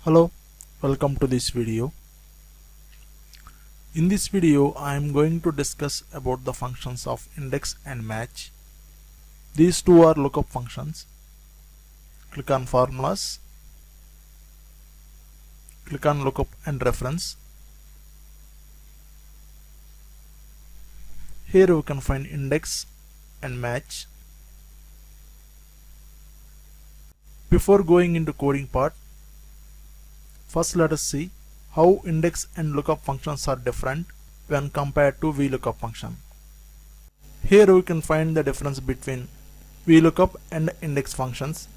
Hello, welcome to this video. In this video I am going to discuss about the functions of index and match. These two are lookup functions. Click on formulas, click on lookup and reference. Here we can find index and match. Before going into coding part, first let us see how index and lookup functions are different when compared to VLOOKUP function. Here we can find the difference between VLOOKUP and index functions.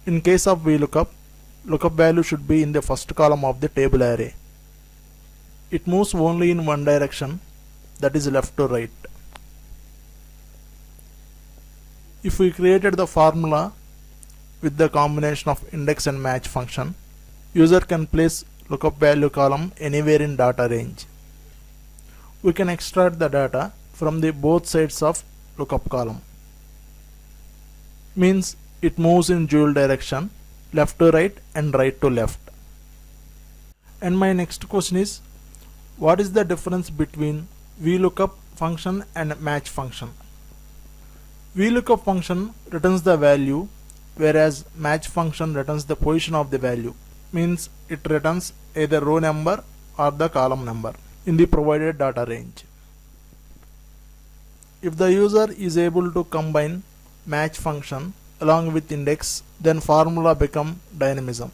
In case of VLOOKUP, lookup value should be in the first column of the table array. It moves only in one direction, that is left to right. If we created the formula with the combination of index and match function, user can place lookup value column anywhere in data range. We can extract the data from the both sides of lookup column. Means it moves in dual direction, left to right and right to left. And my next question is, what is the difference between VLOOKUP function and match function? VLOOKUP function returns the value, whereas match function returns the position of the value. Means it returns either row number or the column number in the provided data range. If the user is able to combine match function along with index, then formula become dynamism.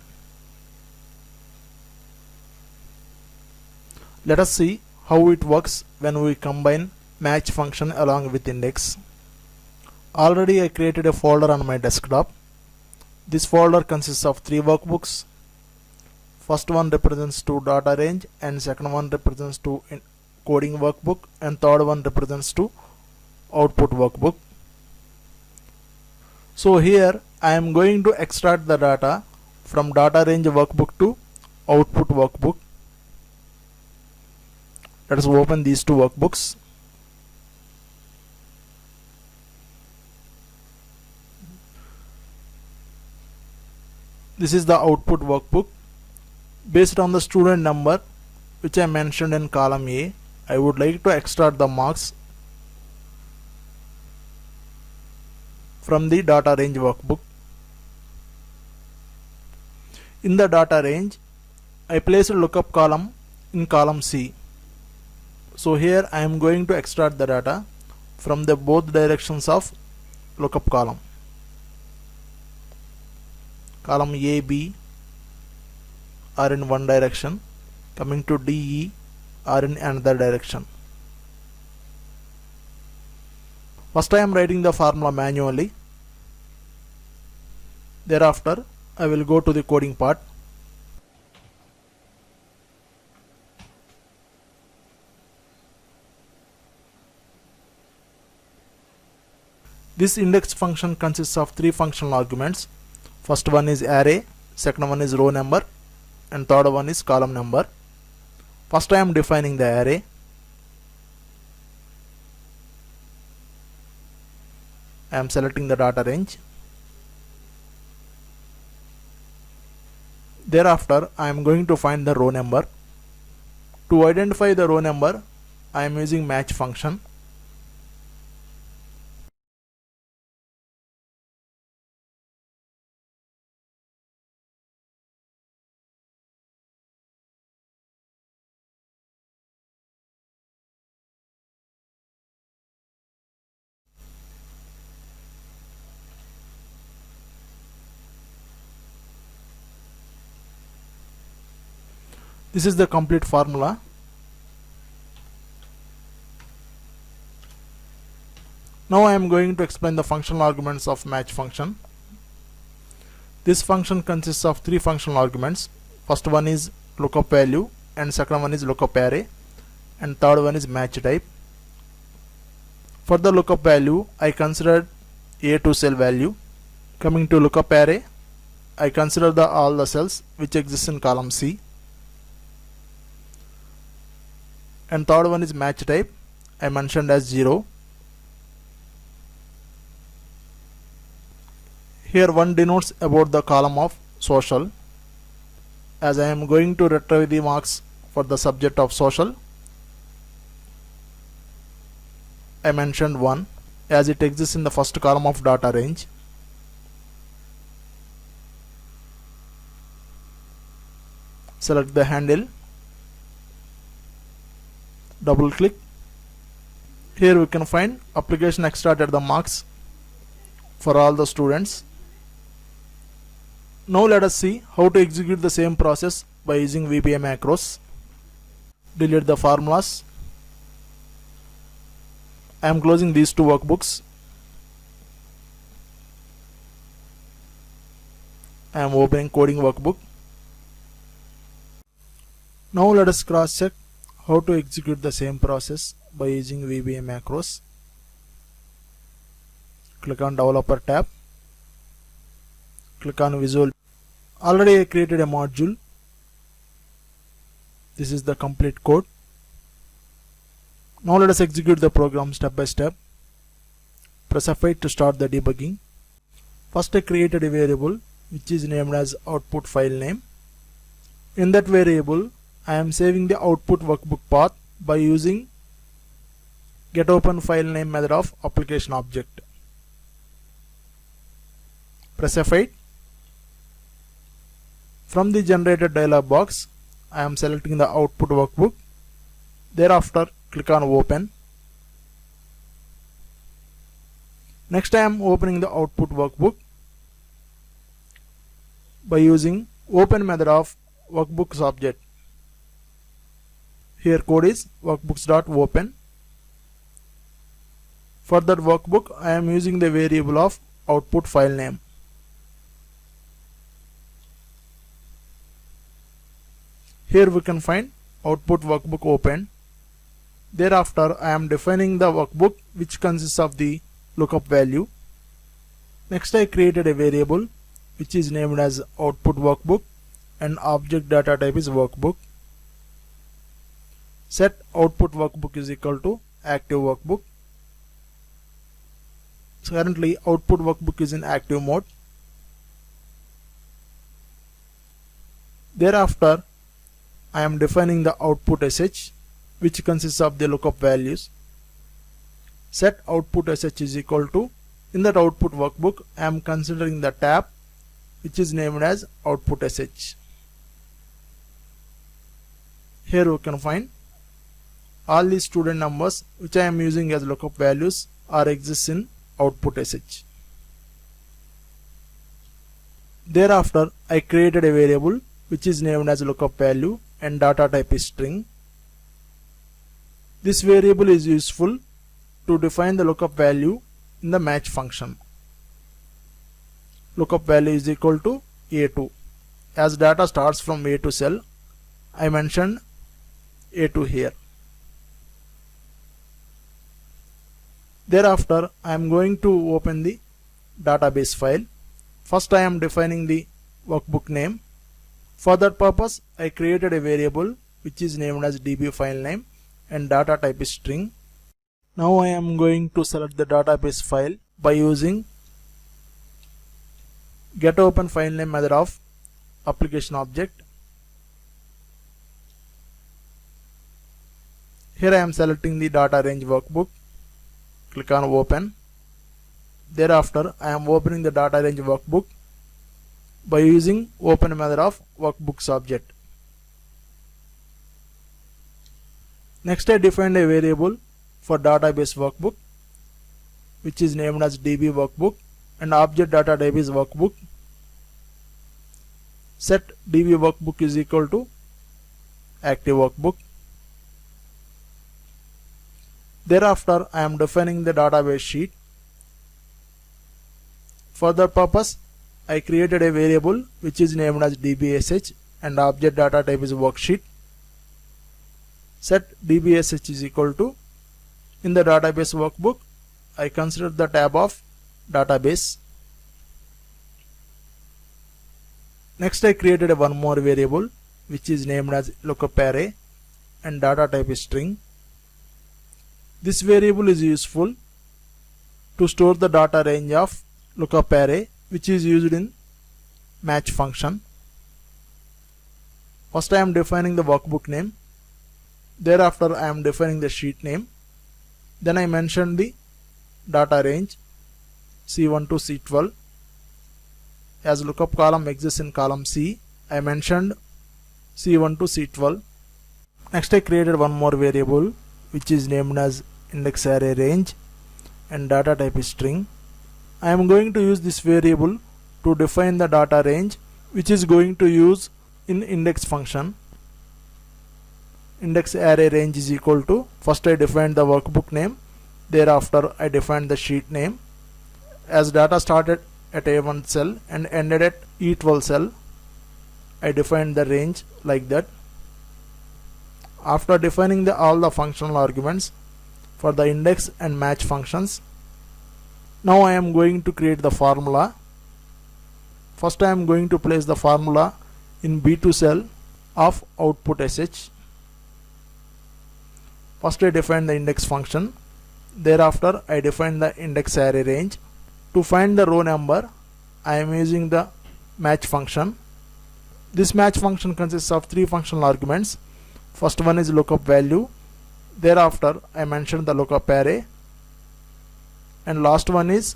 Let us see how it works when we combine match function along with index. Already I created a folder on my desktop. This folder consists of 3 workbooks. First one represents to data range, and second one represents to coding workbook, and third one represents to output workbook. So here I am going to extract the data from data range workbook to output workbook. Let us open these two workbooks. This is the output workbook. Based on the student number which I mentioned in column A, I would like to extract the marks from the data range workbook. In the data range, I place a lookup column in column C. So here I am going to extract the data from the both directions of lookup column. Column A, B are in one direction, coming to D, E are in another direction. First I am writing the formula manually. Thereafter I will go to the coding part. This index function consists of 3 functional arguments. First one is array, second one is row number, and third one is column number. First I am defining the array. I am selecting the data range. Thereafter I am going to find the row number. To identify the row number, I am using match function. This is the complete formula. Now I am going to explain the functional arguments of match function. This function consists of 3 functional arguments. First one is lookup value, and second one is lookup array, and third one is match type. For the lookup value, I considered A to cell value. Coming to lookup array, I consider all the cells which exist in column C. And third one is match type, I mentioned as 0. Here one denotes about the column of social. as I am going to retrieve the marks for the subject of social, I mentioned 1 as it exists in the first column of data range. Select the handle, double click. Here we can find application extracted the marks for all the students. Now let us see how to execute the same process by using VBA macros. Delete the formulas. I am closing these two workbooks. I am opening coding workbook. Now let us cross check how to execute the same process by using VBA macros. Click on Developer tab. Click on Visual. Already I created a module. This is the complete code. Now let us execute the program step by step. Press F8 to start the debugging. First I created a variable which is named as output file name. In that variable I am saving the output workbook path by using getOpenFileName method of application object. Press F8. From the generated dialog box, I am selecting the output workbook. Thereafter, click on Open. Next, I am opening the output workbook by using Open method of workbooks object. Here code is workbooks.open. For that workbook, I am using the variable of output file name. Here we can find output workbook open. Thereafter, I am defining the workbook which consists of the lookup value. Next, I created a variable which is named as output workbook and object data type is workbook. Set output workbook is equal to active workbook. So currently output workbook is in active mode. Thereafter, I am defining the output sh which consists of the lookup values. Set output sh is equal to, in that output workbook I am considering the tab which is named as output sh. Here we can find all the student numbers which I am using as lookup values are exist in output sh. Thereafter, I created a variable which is named as lookup value and data type is string. This variable is useful to define the lookup value in the match function. Lookup value is equal to A2. As data starts from A2 cell, I mentioned A2 here. Thereafter, I am going to open the database file. First, I am defining the workbook name. For that purpose, I created a variable which is named as dbFileName and data type is string. Now I am going to select the database file by using getOpenFileName method of application object. Here I am selecting the data range workbook. Click on Open. Thereafter, I am opening the data range workbook by using Open method of workbooks object. Next, I defined a variable for database workbook which is named as db workbook and object data type is workbook. Set db workbook is equal to active workbook. Thereafter, I am defining the database sheet. For that purpose, I created a variable which is named as dbsh and object data type is worksheet. Set dbsh is equal to, in the database workbook, I consider the tab of database. Next, I created one more variable which is named as lookup array and data type is string. This variable is useful to store the data range of lookup array which is used in match function. First I am defining the workbook name. Thereafter I am defining the sheet name. Then I mentioned the data range C1 to C12. As lookup column exists in column C, I mentioned C1 to C12. Next I created one more variable which is named as index array range and data type is string. I am going to use this variable to define the data range which is going to use in index function. Index array range is equal to, first I defined the workbook name, thereafter I defined the sheet name. As data started at A1 cell and ended at E12 cell, I defined the range like that. After defining all the functional arguments for the index and match functions, now I am going to create the formula. First I am going to place the formula in B2 cell of output sh. First I define the index function, thereafter I define the index array range. To find the row number, I am using the match function. This match function consists of three functional arguments. First one is lookup value, thereafter I mentioned the lookup array, and last one is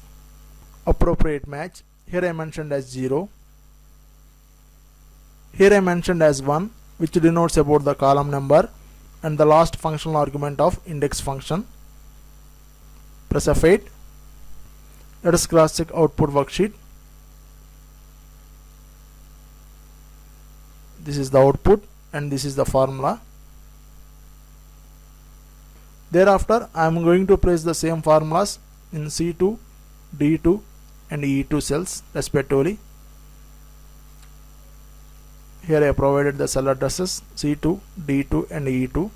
appropriate match. Here I mentioned as 0. Here I mentioned as 1, which denotes about the column number, and the last functional argument of index function. Press F8. Let us cross check output worksheet. This is the output and this is the formula. Thereafter I am going to place the same formulas in C2, D2 and E2 cells respectively. Here I provided the cell addresses C2, D2 and E2.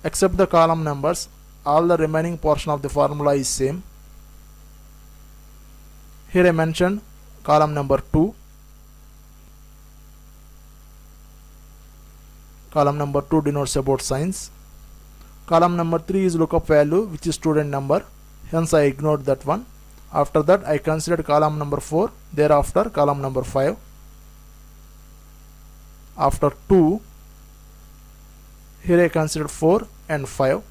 Except the column numbers, all the remaining portion of the formula is same. Here I mentioned column number 2. Column number 2 denotes about science. Column number 3 is lookup value, which is student number, hence I ignored that one. After that I considered column number 4, thereafter column number 5. After 2, here I considered 4 and 5.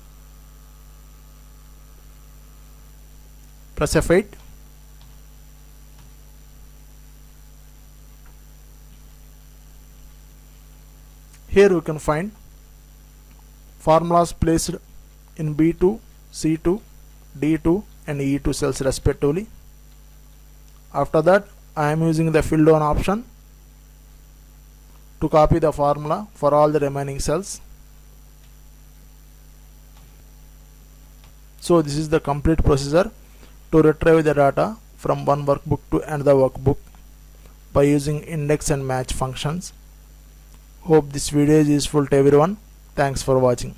Press F8. Here we can find formulas placed in B2, C2, D2 and E2 cells respectively. After that I am using the fill down option to copy the formula for all the remaining cells. So this is the complete procedure to retrieve the data from one workbook to another workbook by using index and match functions. Hope this video is useful to everyone. Thanks for watching.